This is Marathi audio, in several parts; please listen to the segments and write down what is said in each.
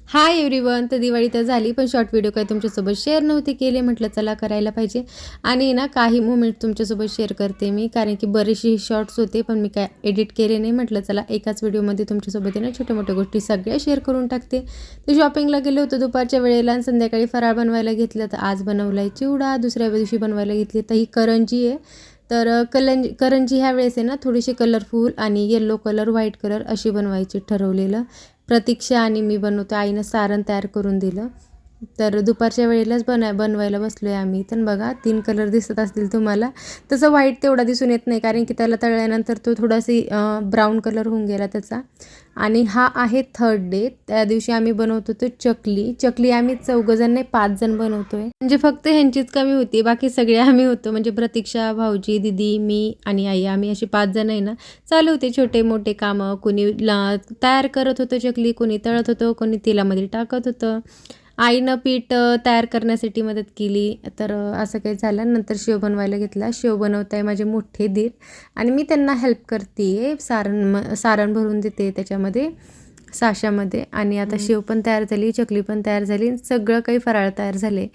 Hi everyone. तर दिवाळी तर झाली, पण शॉर्ट व्हिडिओ काही तुमच्यासोबत शेअर नव्हते केले. म्हटलं चला करायला पाहिजे आणि ना काही मोमेंट तुमच्यासोबत शेअर करते मी, कारण की बरेचसे शॉर्ट्स होते पण मी काय एडिट केले नाही. म्हटलं चला एकाच व्हिडिओमध्ये तुमच्यासोबत आहे ना छोट्या मोठ्या गोष्टी सगळ्या शेअर करून टाकते. तर शॉपिंगला गेले होते दुपारच्या वेळेला आणि संध्याकाळी फराळ बनवायला घेतलं. तर आज बनवला आहे चिवडा, दुसऱ्या दिवशी बनवायला घेतली तर ही करंजी आहे. तर करंजी ह्या वेळेस आहे ना थोडीशी कलरफुल आणि येल्लो कलर, व्हाईट कलर अशी बनवायची ठरवलेलं. प्रतीक्षा आणि मी बनवतो. आईनं सारण तयार करून दिलं. तर दुपारच्या वेळेलाच बनवायला बसलो आहे आम्ही. तर बघा 3 कलर दिसत असतील तुम्हाला. तसं व्हाईट तेवढा दिसून येत नाही, कारण की त्याला तळल्यानंतर तो थोडासा ब्राऊन कलर होऊन गेला त्याचा. आणि हा आहे थर्ड डे. त्या दिवशी आम्ही बनवतो तो चकली आम्ही 4 जण नाही 5 जण बनवतो आहे. म्हणजे फक्त ह्यांचीच कमी होती, बाकी सगळे आम्ही होतो. म्हणजे प्रतीक्षा, भाऊजी, दीदी, मी आणि आई, आम्ही अशी 5 जण आहे ना. चालू होते छोटे मोठे कामं. कोणी तयार करत होतं चकली, कोणी तळत होतं, कोणी तेलामध्ये टाकत होतं. आईनं पीठ तयार करण्यासाठी मदत केली. तर असं काही झालं. नंतर शेव बनवायला घेतला. शेव बनवत आहे माझे मोठे दीर आणि मी त्यांना हेल्प करते आहे. सारण भरून देते त्याच्यामध्ये साच्यामध्ये. आणि आता शेव पण तयार झाली, चकली पण तयार झाली, सगळं काही फराळ तयार झाले.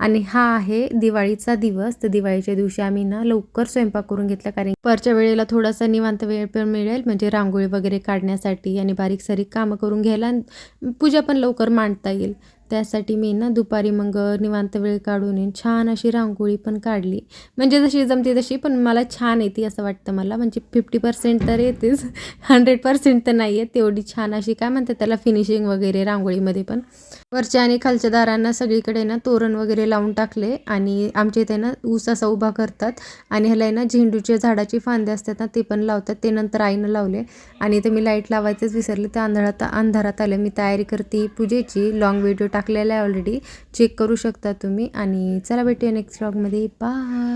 आणि हा आहे दिवाळीचा दिवस. तर दिवाळीच्या दिवशी आम्ही ना लवकर स्वयंपाक करून घेतला, कारण परच्या वेळेला थोडासा निवांत वेळ पण मिळेल, म्हणजे रांगोळी वगैरे काढण्यासाठी आणि बारीक सारीक कामं करून घ्यायला आणि पूजा पण लवकर मांडता येईल. त्यासाठी मी ना दुपारी मग निवांत वेळ काढून छान अशी रांगोळी पण काढली. म्हणजे जशी जमते तशी, पण मला छान येते असं वाटतं मला. म्हणजे 50% तर येतेच, 100% तर नाही येत तेवढी छान अशी, काय म्हणतात त्याला, फिनिशिंग वगैरे रांगोळीमध्ये पण. वरच्या आणि खालच्या दारांना सगळीकडे ना तोरण वगैरे लावून टाकले. आणि आमच्या इथे ना ऊस असा उभा करतात आणि ह्याला आहे ना झेंडूच्या झाडाची फांदे असतात ना ते पण लावतात. ते नंतर आईनं लावले. आणि इथे मी लाईट लावायचंच विसरले, त्या अंधारात आलं. मी तयारी करते पूजेची. लॉंग व्हिडिओ टाकलेला आहे ऑलरेडी, चेक करू शकता तुम्ही. आणि चला भेटूया नेक्स्ट व्लॉगमध्ये. बाय.